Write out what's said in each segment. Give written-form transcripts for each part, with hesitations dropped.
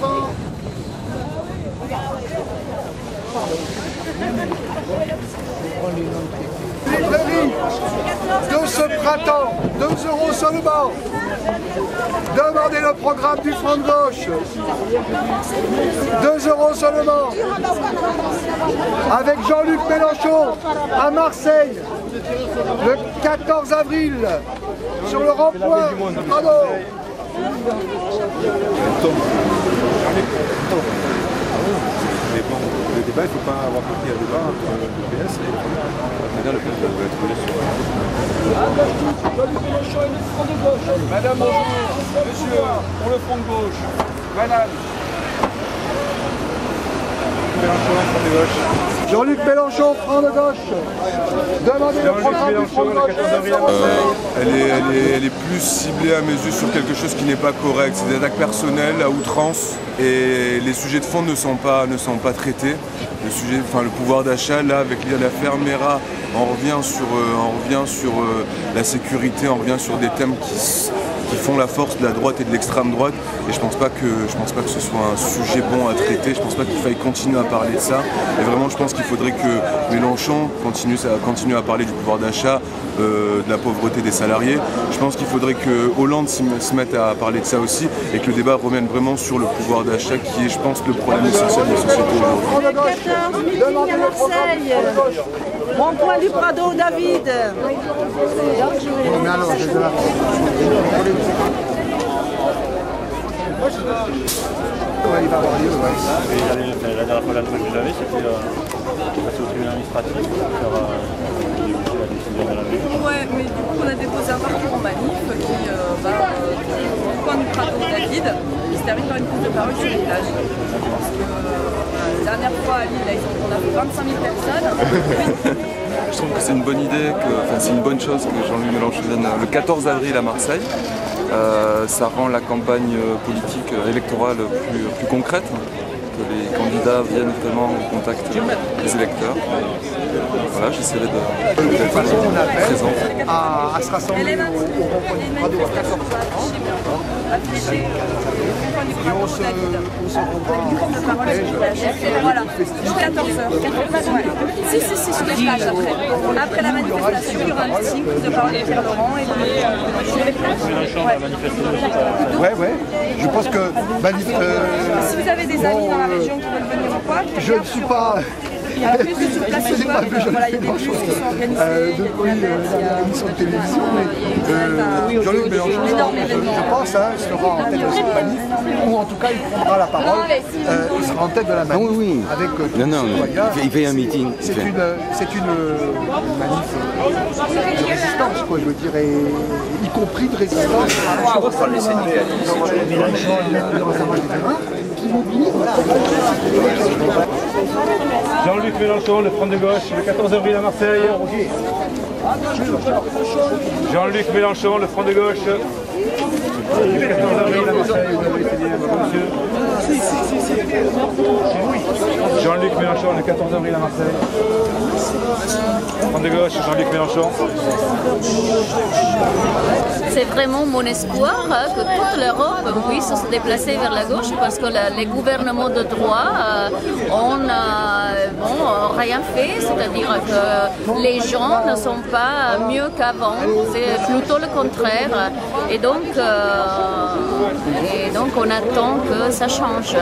train librairie de ce printemps, 2 € seulement. Demandez le programme du Front de gauche. 2 € seulement. Avec Jean-Luc Mélenchon à Marseille, le 14 avril, sur le rond-point. Mais bon, le débat, il ne faut pas avoir peur qu'il y a un débat entre le PS et le PS va être relais sur... Madame, bonjour. Monsieur, pour le front de gauche. Banane. Jean-Luc Mélenchon, front de gauche. Demandez le programme du front de gauche. Elle est plus ciblée à mes yeux sur quelque chose qui n'est pas correct. C'est des attaques personnelles à outrance et les sujets de fond ne sont pas traités. Le pouvoir d'achat, là, avec l'affaire Mera, on revient sur la sécurité, on revient sur des thèmes qui font la force de la droite et de l'extrême droite. Et je pense pas que ce soit un sujet bon à traiter. Je pense pas qu'il faille continuer à parler de ça. Et vraiment, je pense qu'il faudrait que Mélenchon continue à parler du pouvoir d'achat, de la pauvreté des salariés. Je pense qu'il faudrait que Hollande se mette à parler de ça aussi et que le débat revienne vraiment sur le pouvoir d'achat qui est, je pense, le problème essentiel de la société aujourd'hui. Le 14 meeting à Marseille. Rond-point du Prado, David. Il va avoir lieu, ouais. La dernière fois, la truc que j'avais, c'était passer au tribunal administratif pour faire la décision de la ville. Ouais, mais du coup, on a déposé un parcours en manif qui au point du Prado David, qui se termine par une prise de parole sur les plages. Parce que la dernière fois à Lille, on a fait 25 000 personnes. Je trouve que c'est une bonne idée, c'est une bonne chose que Jean-Luc Mélenchon vienne le 14 avril à Marseille. Ça rend la campagne politique électorale plus concrète, que les candidats viennent vraiment au contact des électeurs. Voilà, j'essaierai d'être présent. À se rassembler au rond-point du Prado à 14h30. Et on se revoit en cortège. Voilà, 14h. Si, sur les plages après. Après la manifestation, il y aura un meeting, prise de parole de Pierre Laurent et sur les plages. Ouais. Je pense que... Si vous avez des amis dans la région qui veulent venir ou quoi, je ne suis pas... Il y a plus de surplace ou quoi, voilà, il y a des bus qui sont organisés, depuis l'émission de télévision, mais Jean-Luc Mélenchon, je pense, sera en tête de cette manif, ou en tout cas il prendra la parole, il sera en tête de la manif, oui. avec tous les citoyens. Il fait un meeting. C'est une manif de résistance, quoi, je veux dire, et y compris de résistance. Jean-Luc Mélenchon, le Front de gauche, le 14 avril à Marseille. Jean-Luc Mélenchon, le Front de gauche, le 14 avril à Marseille. Vous avez été bien, monsieur. Jean-Luc Mélenchon, le 14 avril à Marseille. Front de gauche, Jean-Luc Mélenchon. C'est vraiment mon espoir que toute l'Europe puisse se déplacer vers la gauche parce que les gouvernements de droit ont rien fait, c'est-à-dire que les gens ne sont pas mieux qu'avant, c'est plutôt le contraire. Et donc on attend que ça change.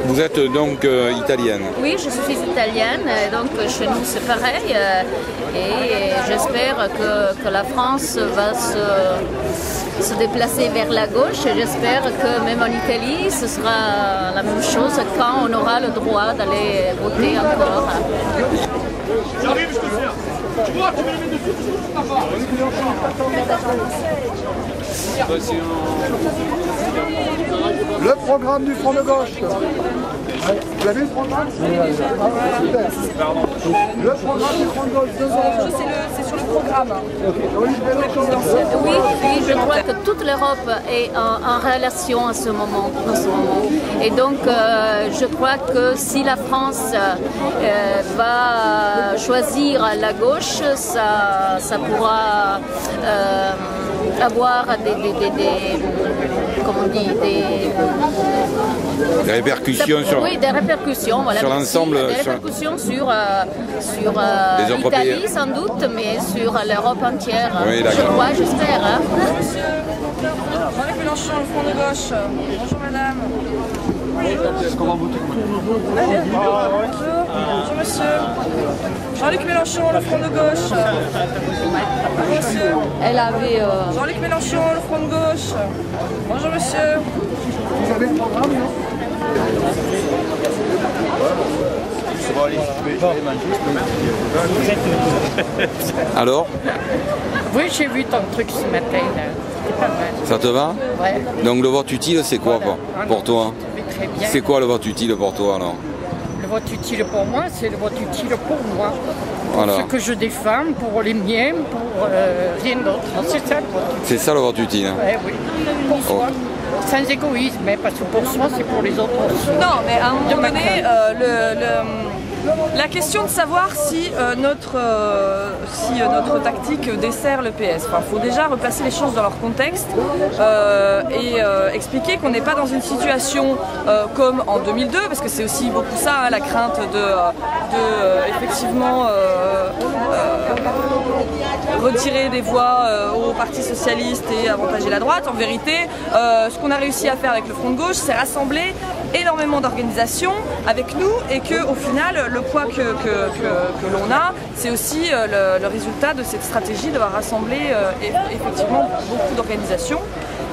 Vous êtes donc italienne? Oui, je suis italienne, donc chez nous c'est pareil. Et j'espère que la France va se déplacer vers la gauche. J'espère que même en Italie, ce sera la même chose quand on aura le droit d'aller voter encore. J'arrive, je te sers. Tu vois, tu mets les mains dessus, tu ne pas. Le programme du Front de gauche. Vous avez le programme? Le programme du Front de gauche, 2 ans. C'est sur le programme. Oui, je crois que toute l'Europe est en relation en ce moment. Et donc, je crois que si la France va choisir la gauche, ça pourra avoir Des répercussions sur... Oui, des répercussions, voilà. Sur l'ensemble... Des répercussions sur l'Italie sans doute, mais sur l'Europe entière. Oui, je crois, j'espère. Hein. Jean-Luc Mélenchon, le Front de gauche. Bonjour madame. Est-ce qu'on va voter? Bonjour monsieur. Jean-Luc Mélenchon, le Front de gauche. Bonjour monsieur. Elle avait... Jean-Luc Mélenchon, le Front de gauche. Bonjour monsieur. Vous avez le programme, non? Alors? Oui, j'ai vu ton truc ce matin. Là. Pas mal. Ça te va? Ouais. Donc le vote utile, c'est quoi pour toi? Très bien. C'est quoi le vote utile pour toi alors? Le vote utile pour moi, c'est le vote utile pour moi. Pour voilà. Ce que je défends, pour les miens, pour rien d'autre. C'est ça le vote utile. C'est ça le vote utile? Hein? Ouais, oui, pour soi. Sans égoïsme, mais parce que pour soi, c'est pour les autres aussi. Non, mais à un moment donné, la question de savoir si notre tactique dessert le PS. Enfin, il faut déjà replacer les choses dans leur contexte et expliquer qu'on n'est pas dans une situation comme en 2002, parce que c'est aussi beaucoup ça, hein, la crainte de effectivement retirer des voix au Parti Socialiste et avantager la droite. En vérité, ce qu'on a réussi à faire avec le Front de gauche, c'est rassembler énormément d'organisations avec nous et qu'au final, le poids que l'on a, c'est aussi le résultat de cette stratégie d'avoir rassemblé effectivement beaucoup d'organisations.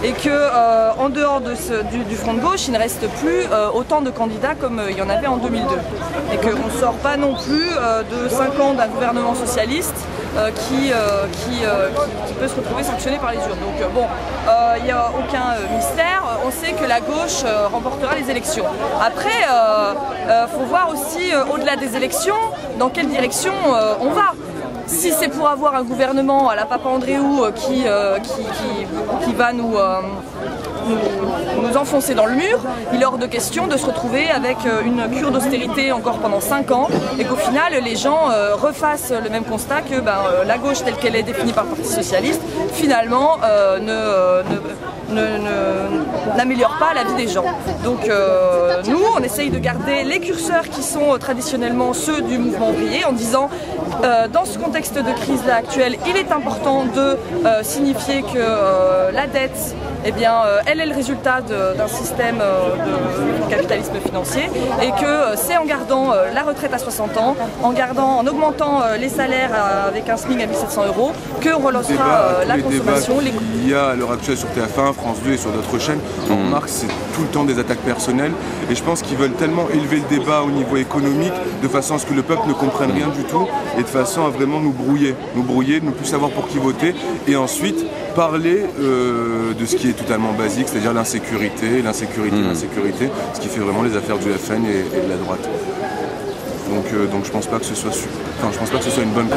Et qu'en dehors du Front de gauche, il ne reste plus autant de candidats comme il y en avait en 2002. Et qu'on ne sort pas non plus de 5 ans d'un gouvernement socialiste qui peut se retrouver sanctionné par les urnes. Donc bon, il n'y a aucun mystère, on sait que la gauche remportera les élections. Après, faut voir aussi, au-delà des élections, dans quelle direction on va. Si c'est pour avoir un gouvernement à la Papandréou qui va nous enfoncer dans le mur, il est hors de question de se retrouver avec une cure d'austérité encore pendant 5 ans et qu'au final les gens refassent le même constat que la gauche telle qu'elle est définie par le Parti Socialiste finalement n'améliore pas la vie des gens. Donc nous on essaye de garder les curseurs qui sont traditionnellement ceux du mouvement ouvrier en disant dans ce contexte de crise là actuelle, il est important de signifier que la dette, eh bien, elle est le résultat d'un système de capitalisme financier et que c'est en gardant la retraite à 60 ans, en augmentant les salaires avec un SMIC à 1700 € qu'on relancera la consommation. Il y a à l'heure actuelle sur TF1, France 2 et sur d'autres chaînes, on remarque que c'est tout le temps des attaques personnelles et je pense qu'ils veulent tellement élever le débat au niveau économique de façon à ce que le peuple ne comprenne rien du tout et de façon à vraiment nous brouiller, de ne plus savoir pour qui voter et ensuite parler de ce qui est totalement basique, c'est-à-dire l'insécurité, ce qui fait vraiment les affaires du FN et de la droite. Donc je pense pas que ce soit je pense pas que ce soit une bonne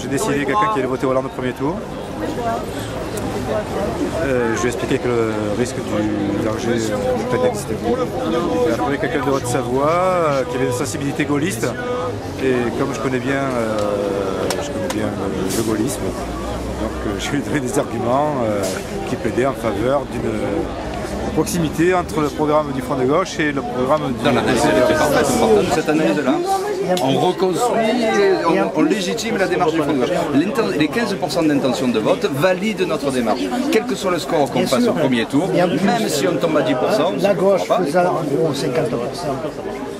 j'ai décidé quelqu'un qui allait voter Hollande au premier tour. Je lui ai expliqué que le risque du danger peut n'existait plus. J'ai appelé quelqu'un de Haute-Savoie qui avait une sensibilité gaulliste et comme je connais bien le gaullisme, donc je lui ai donné des arguments qui plaidaient en faveur d'une proximité entre le programme du Front de gauche et le programme du... Cette analyse-là, on reconstruit, on légitime la démarche du Front de gauche. Les 15% d'intention de vote valident notre démarche. Quel que soit le score qu'on fasse au premier tour, même si on tombe à 10%, la gauche faisait en gros 50%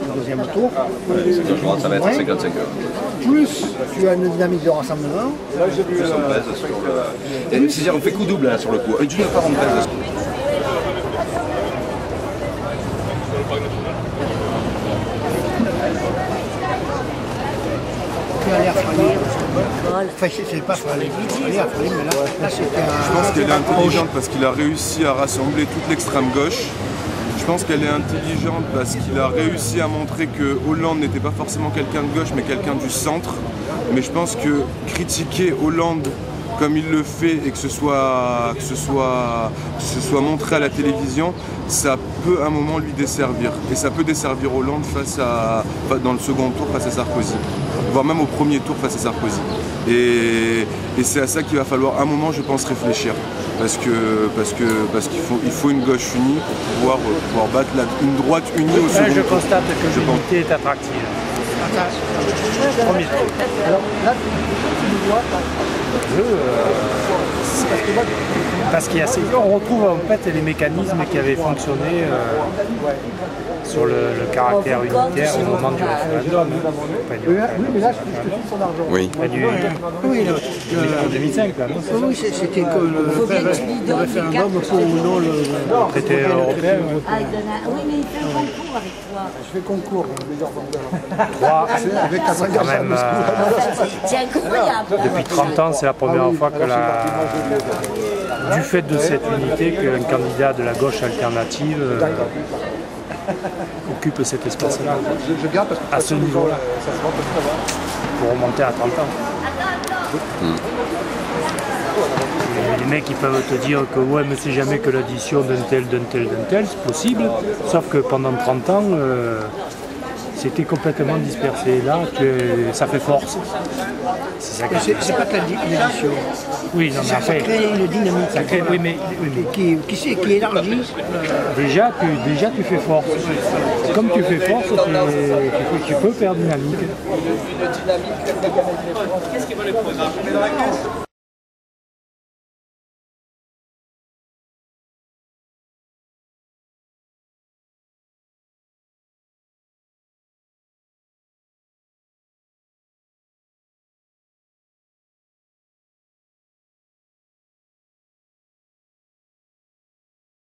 au deuxième tour. Ça va être 55 €. Plus tu as une dynamique de rassemblement. C'est-à-dire on fait coup double là, sur le coup. D'une part on pèse. Je pense qu'elle est intelligente parce qu'il a réussi à rassembler toute l'extrême gauche. Je pense qu'elle est intelligente parce qu'il a réussi à montrer que Hollande n'était pas forcément quelqu'un de gauche mais quelqu'un du centre. Mais je pense que critiquer Hollande comme il le fait et que ce soit montré à la télévision, ça peut à un moment lui desservir. Et ça peut desservir Hollande dans le second tour face à Sarkozy, voire même au premier tour face à Sarkozy. Et c'est à ça qu'il va falloir à un moment, je pense, réfléchir. parce qu'il faut une gauche unie pour pouvoir battre une droite unie au second tour. Je constate que l'unité est attractive. Premier truc. Alors là, tu vois, parce qu'on retrouve en fait les mécanismes qui avaient fonctionné sur le caractère unitaire au moment du référendum. Oui, mais là, je te file son argent. Oui. En 2005, là, non? Oui, c'était le référendum pour ou non le traité européen. Oui, mais il fait un concours avec toi. Je fais concours, meilleur vendeur. 3, avec c'est quand même... C'est incroyable. Depuis 30 ans, c'est la première fois que du fait de cette unité, qu'un candidat de la gauche alternative occupe cet espace-là, je garde parce que à ce niveau-là, pour remonter à 30 ans. Et les mecs ils peuvent te dire que ouais mais c'est jamais que l'addition d'un tel, c'est possible, sauf que pendant 30 ans c'était complètement dispersé. Là, ça fait force. C'est pas ta l'addition. Oui, non, mais ça crée une dynamique. Ça crée, oui, mais qui élargit. Déjà, tu fais force. Comme tu fais force, tu peux faire dynamique. Qu'est-ce qui va le programme?